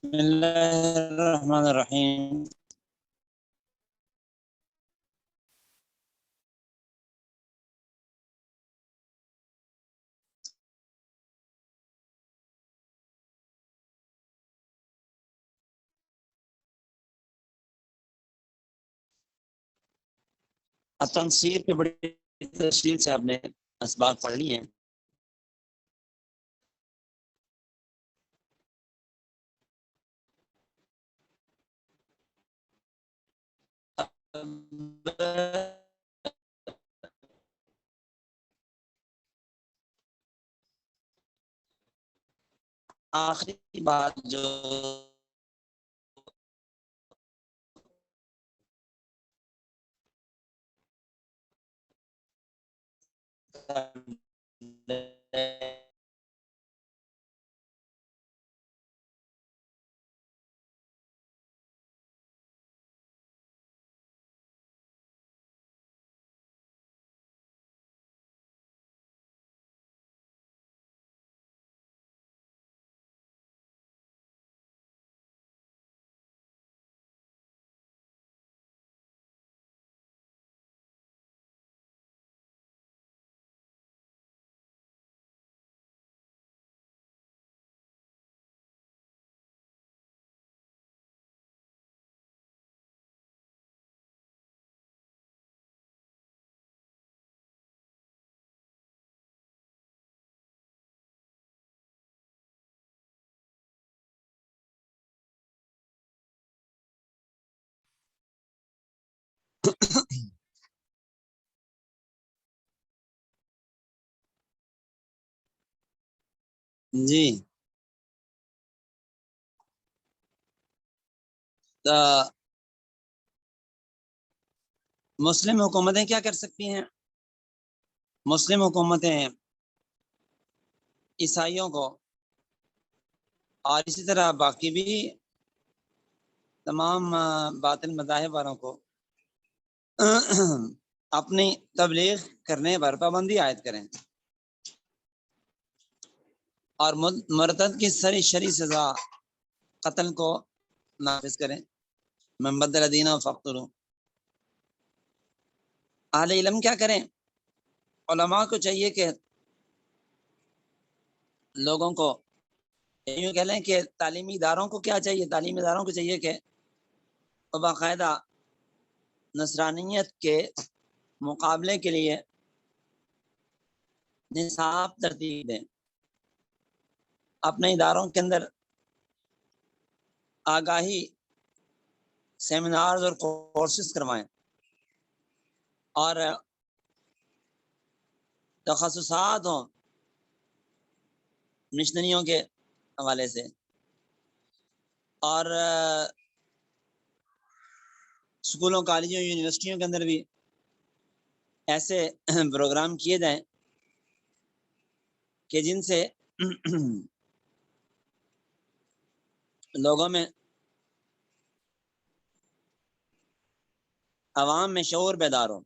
بسم اللہ الرحمن الرحیم۔ تنصیر پہ بڑی تفصیل سے آپ نے اسباق پڑھ لی ہیں۔ آخری بات جو جی مسلم حکومتیں کیا کر سکتی ہیں؟ مسلم حکومتیں عیسائیوں کو اور اسی طرح باقی بھی تمام باطل مذاہب والوں کو اپنی تبلیغ کرنے پر پابندی عائد کریں اور مرتد کی سری شرعی سزا قتل کو نافذ کریں۔ من بدل دینہ فاقتلوہ۔ اہل علم کیا کریں؟ علماء کو چاہیے کہ لوگوں کو یوں کہہ لیں کہ تعلیمی اداروں کو کیا چاہیے؟ تعلیمی اداروں کو چاہیے کہ وہ باقاعدہ نصرانیت کے مقابلے کے لیے نصاب ترتیب دیں، اپنے اداروں کے اندر آگاہی سیمینارز اور کورسز کروائیں اور تخصصات ہوں مشنریوں کے حوالے سے، اور اسکولوں کالجوں یونیورسٹیوں کے اندر بھی ایسے پروگرام کیے جائیں کہ جن سے لوگوں میں عوام میں شعور بیدار ہو،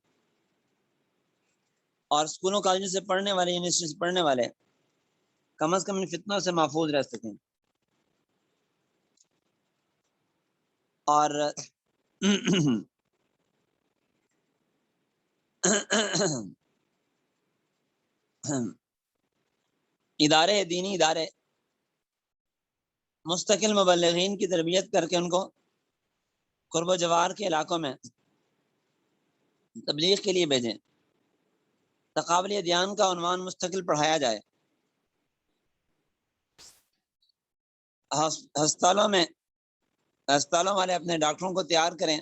اور اسکولوں کالجوں سے پڑھنے والے یونیورسٹی سے پڑھنے والے کم از کم ان فتنوں سے محفوظ رہ سکیں۔ اور ادارے دینی ادارے مستقل مبلغین کی تربیت کر کے ان کو قرب و جوار کے علاقوں میں تبلیغ کے لیے بھیجیں، تقابلی ادیان کا عنوان مستقل پڑھایا جائے، ہسپتالوں والے اپنے ڈاکٹروں کو تیار کریں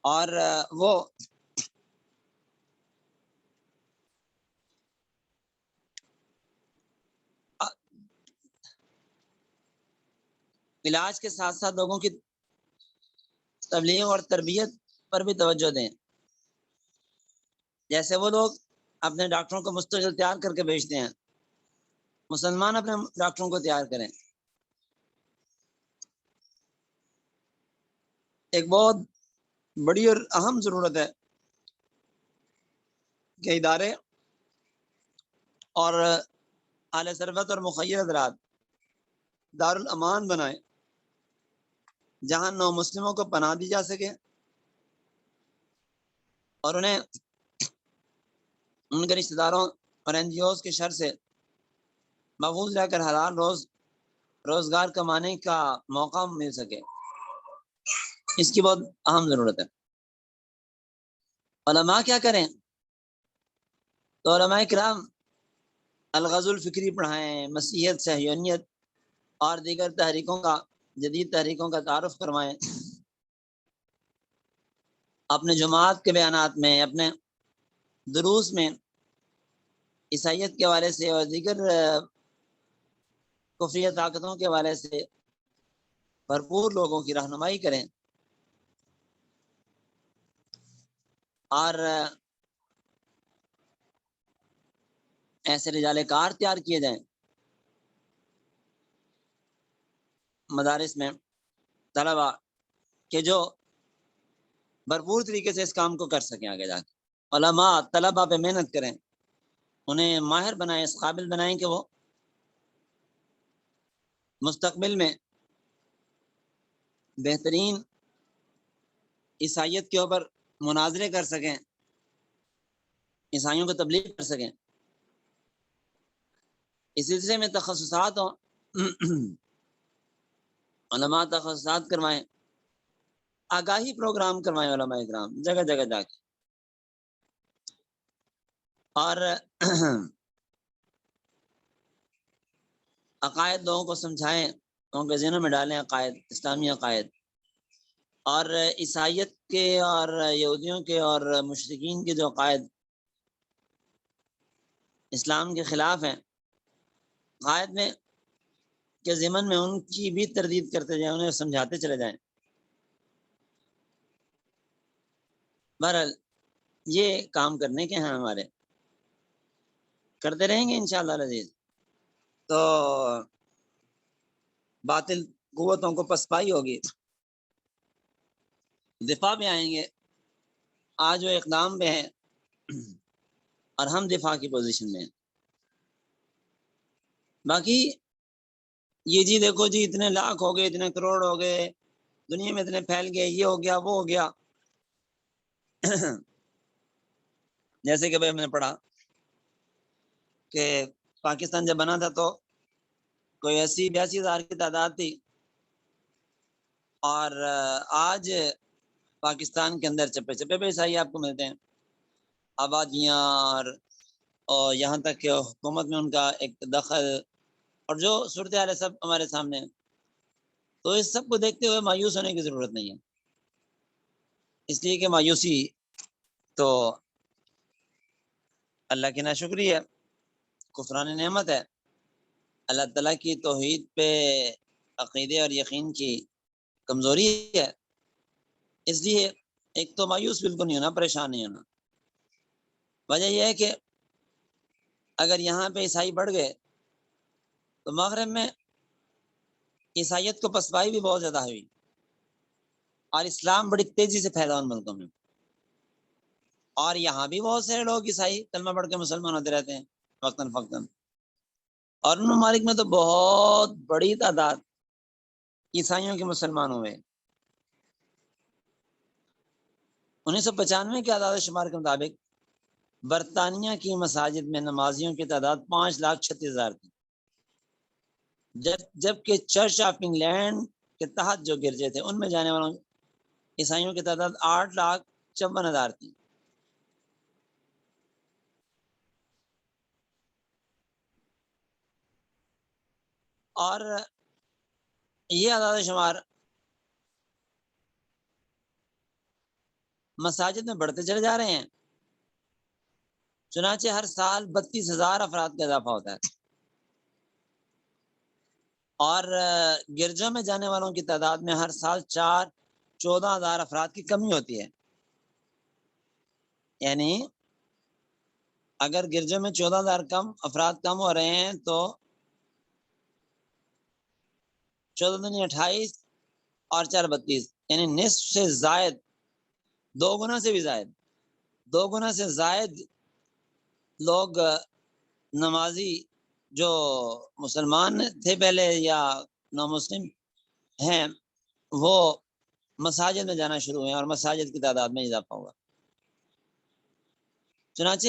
اور وہ علاج کے ساتھ ساتھ لوگوں کی تبلیغ اور تربیت پر بھی توجہ دیں۔ جیسے وہ لوگ اپنے ڈاکٹروں کو مستقل تیار کر کے بھیجتے ہیں، مسلمان اپنے ڈاکٹروں کو تیار کریں۔ ایک بہت بڑی اور اہم ضرورت ہے کہ ادارے اور اعلی ثروت اور مخیر حضرات دارالامان بنائیں جہاں نو مسلموں کو پناہ دی جا سکے اور انہیں ان کے رشتہ داروں اور این جی اوز کے شر سے محفوظ رہ کر حلال روزگار کمانے کا موقع مل سکے. اس کی بہت اہم ضرورت ہے. علماء کیا کریں؟ تو علماء کرام الغزو الفکری پڑھائیں، مسیحیت، صہیونیت اور دیگر جدید تحریکوں کا تعارف کروائیں. اپنے جماعت کے بیانات میں، اپنے دروس میں عیسائیت کے حوالے سے اور دیگر کفریہ طاقتوں کے حوالے سے بھرپور لوگوں کی رہنمائی کریں اور ایسے رجال کار تیار کیے جائیں مدارس میں طلبا کہ جو بھرپور طریقے سے اس کام کو کر سکیں. آگے جا کے علماء طلبا پہ محنت کریں، انہیں ماہر بنائیں، اس قابل بنائیں کہ وہ مستقبل میں بہترین عیسائیت کے اوپر مناظرے کر سکیں، عیسائیوں کو تبلیغ کر سکیں. اس سلسلے میں تخصصات ہوں، علماء تخصصات کروائیں، آگاہی پروگرام کروائیں علماء اکرام جگہ جگہ جا کے، اور عقائد لوگوں کو سمجھائیں، لوگوں کے ذہنوں میں ڈالیں عقائد، اسلامی عقائد. اور عیسائیت کے اور یہودیوں کے اور مشرکین کے جو عقائد اسلام کے خلاف ہیں، عقائد میں کے ضمن میں ان کی بھی تردید کرتے جائیں، انہیں سمجھاتے چلے جائیں. بہرحال یہ کام کرنے کے ہیں ہمارے، کرتے رہیں گے انشاءاللہ العزیز. تو باطل قوتوں کو پسپائی ہوگی، دفاع میں آئیں گے. آج وہ اقدام پہ ہیں اور ہم دفاع کی پوزیشن میں ہیں. باقی یہ جی دیکھو جی اتنے لاکھ ہو گئے، اتنے کروڑ ہو گئے، دنیا میں اتنے پھیل گئے، یہ ہو گیا وہ ہو گیا. جیسے کہ بھائی ہم نے پڑھا کہ پاکستان جب بنا تھا تو کوئی 80-82 ہزار کی تعداد تھی، اور آج پاکستان کے اندر چپے چپے پہ عیسائی آپ کو ملتے ہیں، آبادیاں اور یہاں تک کہ حکومت میں ان کا ایک دخل اور جو صورتحال ہے سب ہمارے سامنے ہے. تو اس سب کو دیکھتے ہوئے مایوس ہونے کی ضرورت نہیں ہے، اس لیے کہ مایوسی تو اللہ کی ناشکری ہے، کفران نعمت ہے، اللہ تعالیٰ کی توحید پہ عقیدے اور یقین کی کمزوری ہے. اس لیے ایک تو مایوس بالکل نہیں ہونا، پریشان نہیں ہونا. وجہ یہ ہے کہ اگر یہاں پہ عیسائی بڑھ گئے تو مغرب میں عیسائیت کو پسپائی بھی بہت زیادہ ہوئی اور اسلام بڑی تیزی سے پھیلا ان ملکوں میں. اور یہاں بھی بہت سارے لوگ عیسائی کلمہ پڑھ کے مسلمان ہوتے رہتے ہیں وقتاً فوقتاً. اور ان ممالک میں تو بہت بڑی تعداد عیسائیوں کے مسلمان ہوئے. 1995 کے اعداد و شمار کے مطابق برطانیہ کی مساجد میں نمازیوں کی تعداد 5,36,000 تھی، جبکہ چرچ آف انگلینڈ کے تحت جو گرجے تھے ان میں جانے والوں عیسائیوں کی تعداد 8,54,000 تھی. اور یہ اعداد و شمار مساجد میں بڑھتے چلے جا رہے ہیں، چنانچہ ہر سال 32,000 افراد کا اضافہ ہوتا ہے، اور گرجوں میں جانے والوں کی تعداد میں ہر سال 14,000 افراد کی کمی ہوتی ہے. یعنی اگر گرجوں میں 14,000 افراد کم ہو رہے ہیں تو 14 دنیا 28 اور 4 32، یعنی نصف سے زائد، 2 گنا سے بھی زائد، 2 گنا سے زائد لوگ نمازی جو مسلمان تھے پہلے یا نو مسلم ہیں وہ مساجد میں جانا شروع ہوئے اور مساجد کی تعداد میں اضافہ ہوا۔ چنانچہ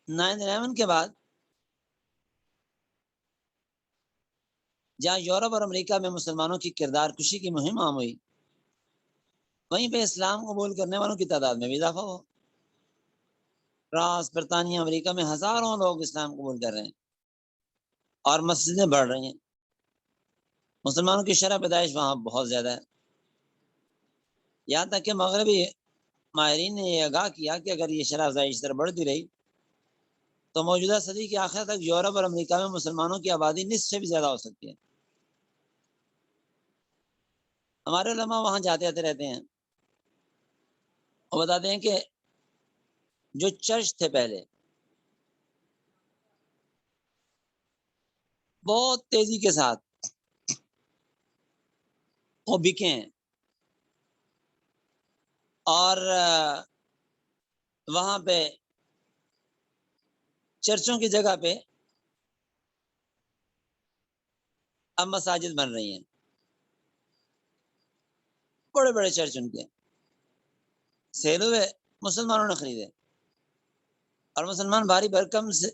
9/11 کے بعد جہاں یورپ اور امریکہ میں مسلمانوں کی کردار کشی کی مہم عام ہوئی، وہیں پہ اسلام قبول کرنے والوں کی تعداد میں بھی اضافہ ہوا۔ فرانس، برطانیہ، امریکہ میں ہزاروں لوگ اسلام قبول کر رہے ہیں اور مسجدیں بڑھ رہی ہیں۔ مسلمانوں کی شرح پیدائش وہاں بہت زیادہ ہے، یہاں تک کہ مغربی ماہرین نے یہ آگاہ کیا کہ اگر یہ شرح افزائی اس طرح بڑھتی رہی تو موجودہ صدی کے آخر تک یورپ اور امریکہ میں مسلمانوں کی آبادی نصف سے بھی زیادہ ہو سکتی ہے۔ ہمارے علماء وہاں جاتے آتے رہتے ہیں اور بتاتے ہیں کہ جو چرچ تھے پہلے بہت تیزی کے ساتھ وہ بکے ہیں، اور وہاں پہ چرچوں کی جگہ پہ اب مساجد بن رہی ہیں، بڑے بڑے چرچ ان کے سیل ہوئے، مسلمانوں نے خریدے اور مسلمان بھاری بھرکم سے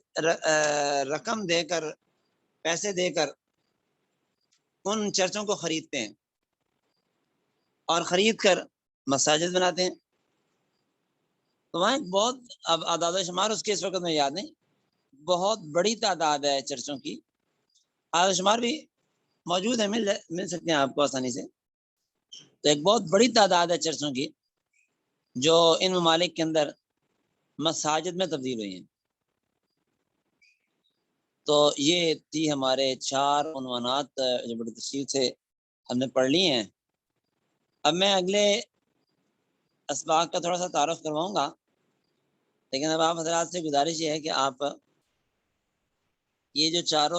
رقم دے کر، پیسے دے کر ان چرچوں کو خریدتے ہیں اور خرید کر مساجد بناتے ہیں۔ تو وہاں ایک بہت، اب اعداد و شمار اس کے اس وقت میں یاد نہیں، بہت بڑی تعداد ہے چرچوں کی، اعداد و شمار بھی موجود ہے، مل سکتے ہیں آپ کو آسانی سے۔ تو ایک بہت بڑی تعداد ہے چرچوں کی جو ان ممالک کے اندر مساجد میں تبدیل ہوئی ہیں۔ تو یہ تھی ہمارے 4 عنوانات جو بڑی تفصیل سے ہم نے پڑھ لی ہیں۔ اب میں اگلے اسباق کا تھوڑا سا تعارف کرواؤں گا، لیکن اب آپ حضرات سے گزارش یہ ہے کہ آپ یہ جو 4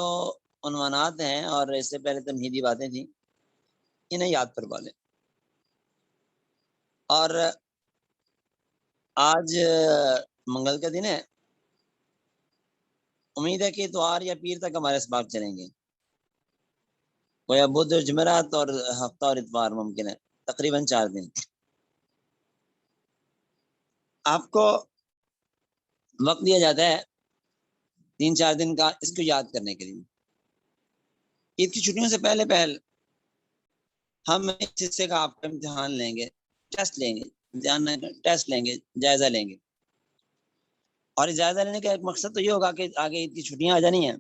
عنوانات ہیں اور اس سے پہلے تمہیدی باتیں تھیں انہیں یاد کروا لیں۔ اور آج منگل کا دن ہے، امید ہے کہ اتوار یا پیر تک ہمارے اسباق چلیں گے، کوئی بدھ اور جمعرات اور ہفتہ اور اتوار ممکن ہے، تقریباً 4 دن۔ آپ کو وقت دیا جاتا ہے 3-4 دن کا اس کو یاد کرنے کے لیے۔ عید کی چھٹیوں سے پہلے ہم اس حصے کا آپ کا امتحان لیں گے، ٹیسٹ لیں گے، امتحان ٹیسٹ لیں گے، جائزہ لیں گے۔ اور اس جائزہ لینے کا ایک مقصد تو یہ ہوگا کہ آگے عید کی چھٹیاں آ جانی ہیں،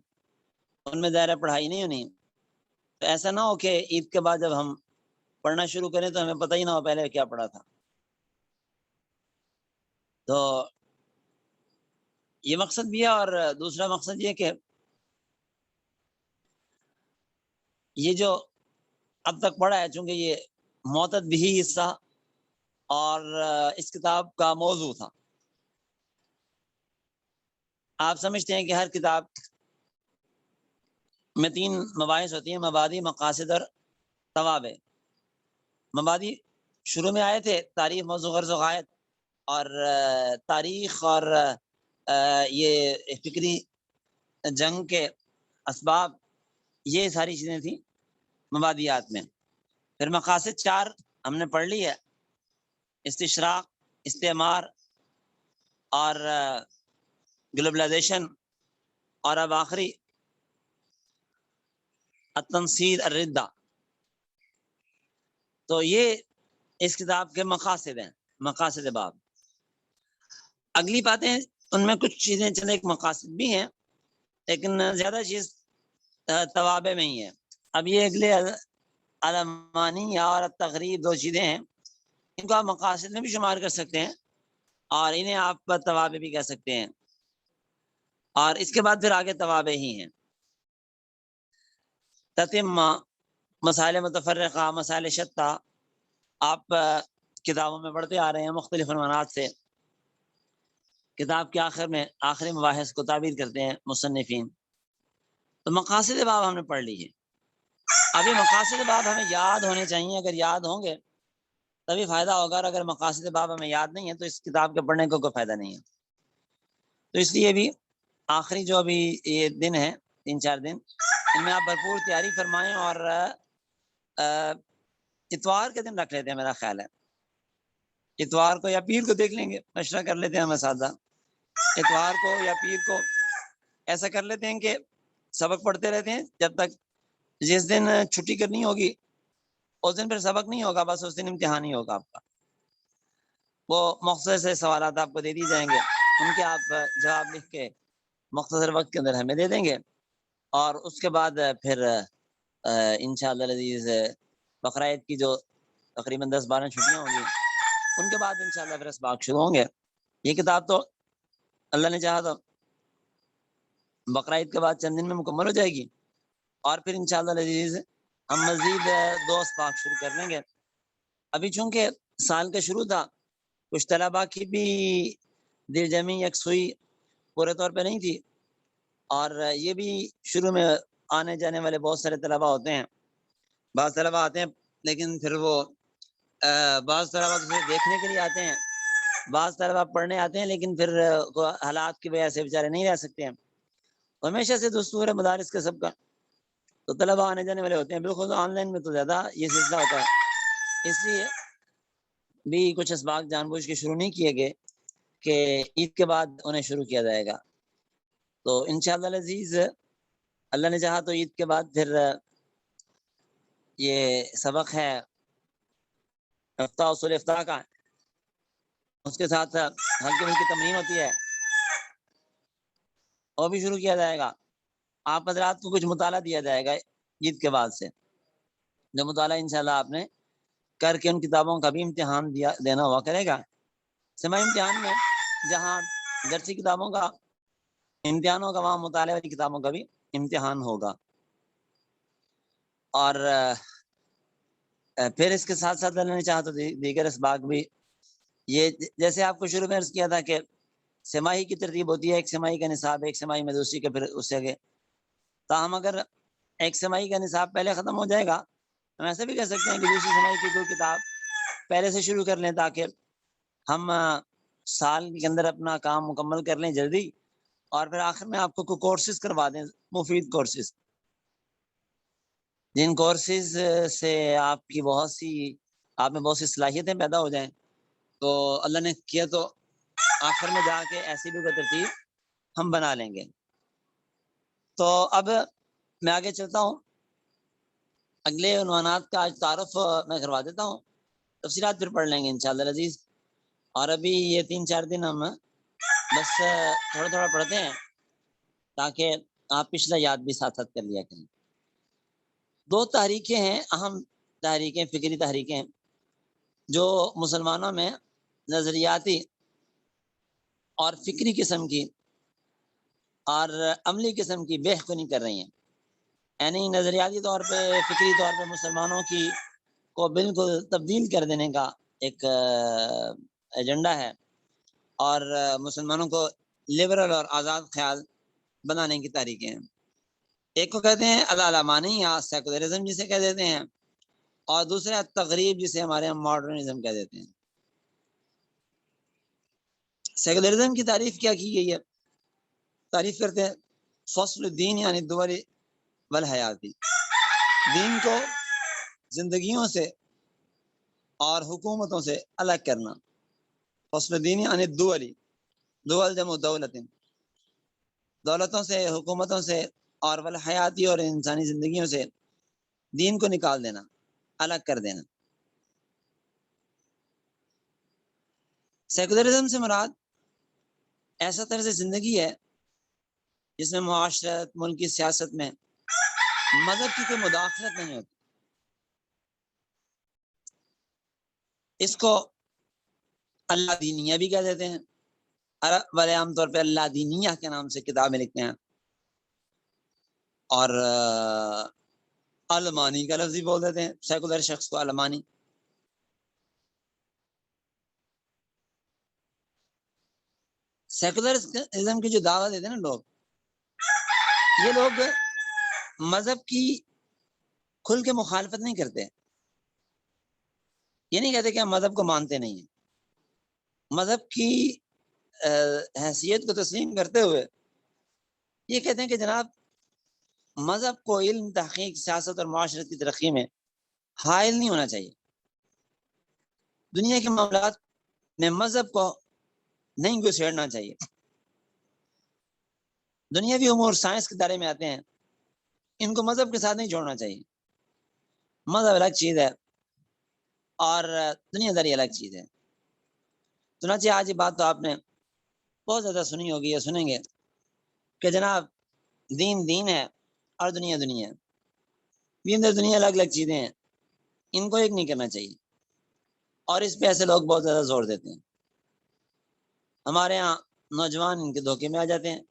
ان میں ظاہر پڑھائی نہیں ہونی، تو ایسا نہ ہو کہ عید کے بعد جب ہم پڑھنا شروع کریں تو ہمیں پتہ ہی نہ ہو پہلے کیا پڑھا تھا۔ تو یہ مقصد بھی ہے، اور دوسرا مقصد یہ کہ یہ جو اب تک پڑھا ہے چونکہ یہ معتد بھی حصہ اور اس کتاب کا موضوع تھا، آپ سمجھتے ہیں کہ ہر کتاب میں 3 مباحث ہوتی ہیں، مبادی، مقاصد اور توابع۔ مبادی شروع میں آئے تھے، تاریخ، موضوع، غرض و غایت، اور تاریخ اور یہ فکری جنگ کے اسباب، یہ ساری چیزیں تھیں مبادیات میں۔ پھر مقاصد 4 ہم نے پڑھ لی ہے، استشراق، استعمار اور گلوبلائزیشن، اور اب آخری التنصیر الردہ۔ تو یہ اس کتاب کے مقاصد ہیں، مقاصد باب۔ اگلی باتیں ان میں کچھ چیزیں چند ایک مقاصد بھی ہیں، لیکن زیادہ چیز توابع میں ہی ہے۔ اب یہ اگلے علمانی اور تقریب 2 چیزیں ہیں، ان کو آپ مقاصد میں بھی شمار کر سکتے ہیں اور انہیں آپ توابع بھی کہہ سکتے ہیں، اور اس کے بعد پھر آگے توابع ہی ہیں۔ تتمہ، مسائل متفرقہ، مسائل شتہ، آپ کتابوں میں پڑھتے آ رہے ہیں مختلف عنوانات سے۔ کتاب کے آخر میں آخری مباحث کو تعبیر کرتے ہیں مصنفین۔ تو مقاصد باب ہم نے پڑھ لی ہے۔ اب یہ مقاصد باب ہمیں یاد ہونے چاہیے، اگر یاد ہوں گے تبھی فائدہ ہوگا، اور اگر مقاصد باب ہمیں یاد نہیں ہے تو اس کتاب کے پڑھنے کو کوئی فائدہ نہیں ہے۔ تو اس لیے بھی آخری جو ابھی یہ دن ہے 3-4 دن، ان میں آپ بھرپور تیاری فرمائیں، اور اتوار کے دن رکھ لیتے ہیں، میرا خیال ہے اتوار کو یا پیر کو دیکھ لیں گے، مشورہ کر لیتے ہیں ہم اساتذہ، اتوار کو یا پیر کو ایسا کر لیتے ہیں کہ سبق پڑھتے رہتے ہیں جب تک جس دن چھٹی کرنی ہوگی اس دن پھر سبق نہیں ہوگا، بس اس دن امتحان ہی ہوگا آپ کا، وہ مختصر سے سوالات آپ کو دے دی جائیں گے، ان کے آپ جواب لکھ کے مختصر وقت کے اندر ہمیں دے دیں گے، اور اس کے بعد پھر انشاءاللہ العزیز بقرعید کی جو تقریباً 10-12 چھٹیاں ہوں گی ان کے بعد انشاءاللہ پھر اسباق شروع ہوں گے۔ یہ کتاب تو اللہ نے چاہا تو بقرعید کے بعد چند دن میں مکمل ہو جائے گی، اور پھر انشاءاللہ العزیز ہم مزید 2 اسباق شروع کر لیں گے۔ ابھی چونکہ سال کا شروع تھا، کچھ طلباء کی بھی دل جمعی یکسوئی پورے طور پہ نہیں تھی، اور یہ بھی شروع میں آنے جانے والے بہت سارے طلباء ہوتے ہیں، بعض طلباء آتے ہیں لیکن پھر وہ بعض طلباء اسے دیکھنے کے لیے آتے ہیں، بعض طلباء پڑھنے آتے ہیں لیکن پھر حالات کی وجہ سے بیچارے نہیں رہ سکتے ہیں، ہمیشہ سے دستور ہے مدارس کے سب کا، تو طلباء آنے جانے والے ہوتے ہیں، بالخصوص آن لائن میں تو زیادہ یہ سلسلہ ہوتا ہے، اس لیے بھی کچھ اسباق جان بوجھ کے شروع نہیں کیے گئے کہ عید کے بعد انہیں شروع کیا جائے گا۔ تو انشاءاللہ العزیز اللہ نے چاہا تو عید کے بعد پھر یہ سبق ہے افتاء اصول افتاء کا، اس کے ساتھ ہلکی پھلکی تمرین ہوتی ہے وہ بھی شروع کیا جائے گا۔ آپ حضرات کو کچھ مطالعہ دیا جائے گا عید کے بعد سے، جو مطالعہ انشاءاللہ آپ نے کر کے ان کتابوں کا بھی امتحان دینا ہوا کرے گا۔ سماعی امتحان میں جہاں درسی کتابوں کا امتحان ہوگا وہاں مطالعہ والی کتابوں کا بھی امتحان ہوگا، اور پھر اس کے ساتھ ساتھ اللہ نے چاہا تو دیگر اسباق بھی، یہ جیسے آپ کو شروع میں عرض کیا تھا کہ سماعی کی ترتیب ہوتی ہے، ایک سماعی کا نصاب، ایک سماعی میں دوسری کا، پھر اس سے آگے، تاہم اگر ایک سماعی کا نصاب پہلے ختم ہو جائے گا ہم ایسا بھی کہہ سکتے ہیں کہ دوسری سماعی کی کوئی کتاب پہلے سے شروع کر لیں تاکہ ہم سال کے اندر اپنا کام مکمل کر لیں جلدی، اور پھر آخر میں آپ کو کوئی کورسز کروا دیں، مفید کورسز، جن کورسز سے آپ کی آپ میں بہت سی صلاحیتیں پیدا ہو جائیں، تو اللہ نے کیا تو آخر میں جا کے ایسی بھی کوئی ترتیب ہم بنا لیں گے۔ تو اب میں آگے چلتا ہوں، اگلے عنوانات کا آج تعارف میں کروا دیتا ہوں، تفصیلات پھر پڑھ لیں گے انشاءاللہ العزیز، اور ابھی یہ 3-4 دن ہم بس تھوڑا تھوڑا پڑھتے ہیں تاکہ آپ پچھلا یاد بھی ساتھ ساتھ کر لیا کریں۔ 2 تحریکیں ہیں، اہم تحریکیں، فکری تحریکیں، جو مسلمانوں میں نظریاتی اور فکری قسم کی اور عملی قسم کی بے خونی کر رہی ہیں، یعنی نظریاتی طور پہ، فکری طور پہ مسلمانوں کو بالکل تبدیل کر دینے کا ایک ایجنڈا ہے، اور مسلمانوں کو لبرل اور آزاد خیال بنانے کی تحریکیں ہیں۔ ایک کو کہتے ہیں العلمانی یا سیکولرزم جسے کہہ دیتے ہیں، اور دوسرا تغریب جسے ہمارے یہاں ماڈرنزم کہہ دیتے ہیں۔ سیکولرزم کی تعریف کیا کی گئی ہے؟ تعریف کرتے ہیں فصل الدین یعنی دول والحیاتی، دین کو زندگیوں سے اور حکومتوں سے الگ کرنا، فصل الدین یعنی دول جمع دولت، دولتوں سے، حکومتوں سے، اور والحیاتی اور انسانی زندگیوں سے دین کو نکال دینا، الگ کر دینا۔ سیکولرزم سے مراد ایسا طرز زندگی ہے جس میں معاشرت، ملکی سیاست میں مذہب کی کوئی مداخلت نہیں ہوتی۔ اس کو اللہ دینیہ بھی کہہ دیتے ہیں، عرب والے عام طور پہ اللہ دینیہ کے نام سے کتابیں لکھتے ہیں، اور علمانی کا لفظ بول دیتے ہیں، سیکولر شخص کو علمانی۔ سیکولرزم کی جو دعوت دیتے ہیں نا لوگ، یہ لوگ مذہب کی کھل کے مخالفت نہیں کرتے، یہ نہیں کہتے کہ ہم مذہب کو مانتے نہیں ہیں، مذہب کی حیثیت کو تسلیم کرتے ہوئے یہ کہتے ہیں کہ جناب مذہب کو علم، تحقیق، سیاست اور معاشرت کی ترقی میں حائل نہیں ہونا چاہیے. دنیا کے معاملات میں مذہب کو نہیں گھسیڑنا چاہیے. دنیاوی امور سائنس کے دائرے میں آتے ہیں، ان کو مذہب کے ساتھ نہیں جوڑنا چاہیے. مذہب الگ چیز ہے اور دنیا داری الگ چیز ہے. چنانچہ آج یہ بات تو آپ نے بہت زیادہ سنی ہوگی یا سنیں گے کہ جناب دین دین ہے اور دنیا دنیا ہے. دین اور دنیا الگ الگ چیزیں ہیں، ان کو ایک نہیں کرنا چاہیے. اور اس پہ ایسے لوگ بہت زیادہ زور دیتے ہیں. ہمارے ہاں نوجوان ان کے دھوکے میں آ جاتے ہیں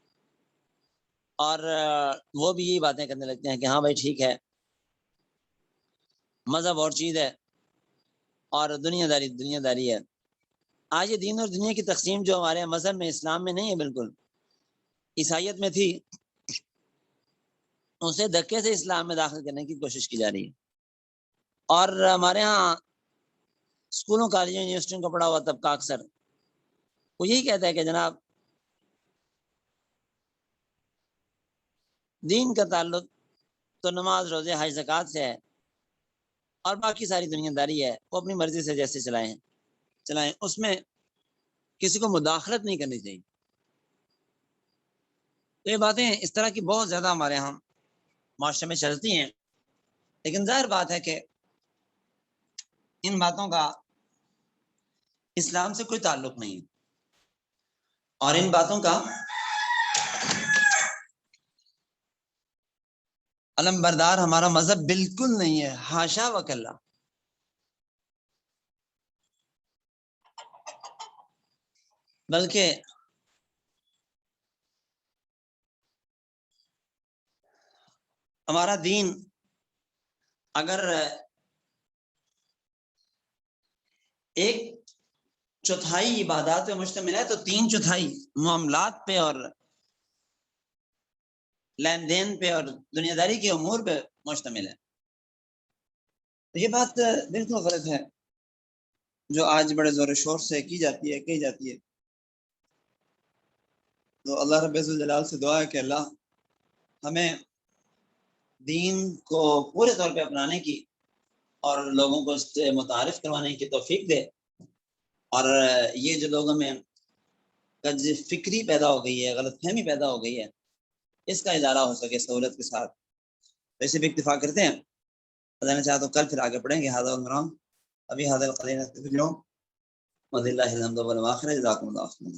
اور وہ بھی یہی باتیں کرنے لگتے ہیں کہ ہاں بھائی ٹھیک ہے، مذہب اور چیز ہے اور دنیا داری ہے. آج یہ دین اور دنیا کی تقسیم جو ہمارے مذہب میں، اسلام میں نہیں ہے، بالکل عیسائیت میں تھی، اسے دھکے سے اسلام میں داخل کرنے کی کوشش کی جا رہی ہے. اور ہمارے ہاں اسکولوں، کالجوں، یونیورسٹیوں کا پڑھا ہوا طبقہ اکثر وہ یہی کہتا ہے کہ جناب دین کا تعلق تو نماز، روزے، حج، زکوٰۃ سے ہے اور باقی ساری دنیا داری ہے وہ اپنی مرضی سے جیسے چلائیں، اس میں کسی کو مداخلت نہیں کرنی چاہیے. تو یہ باتیں اس طرح کی بہت زیادہ ہمارے یہاں معاشرے میں چلتی ہیں، لیکن ظاہر بات ہے کہ ان باتوں کا اسلام سے کوئی تعلق نہیں ہے اور ان باتوں کا علم بردار ہمارا مذہب بالکل نہیں ہے، حاشا وکلا. بلکہ ہمارا دین اگر 1/4 عبادات پہ مشتمل ہے تو 3/4 معاملات پہ اور لین دین پہ اور دنیا داری کے امور پہ مشتمل ہے. یہ بات بالکل غلط ہے جو آج بڑے زور و شور سے کہی جاتی ہے. تو اللہ رب الجلال سے دعا ہے کہ اللہ ہمیں دین کو پورے طور پہ اپنانے کی اور لوگوں کو اس سے متعارف کروانے کی توفیق دے. اور یہ جو لوگوں میں فکری پیدا ہو گئی ہے، غلط فہمی پیدا ہو گئی ہے، اس کا ادارہ ہو سکے سہولت کے ساتھ. ویسے بھی اتفاق کرتے ہیں، خدا نے چاہا تو کل پھر آگے پڑھیں گے. حاضر المرام ابھی حاضر القلین وضی اللہ الحمد والآخرہ. جزاکم اللہ خیرا.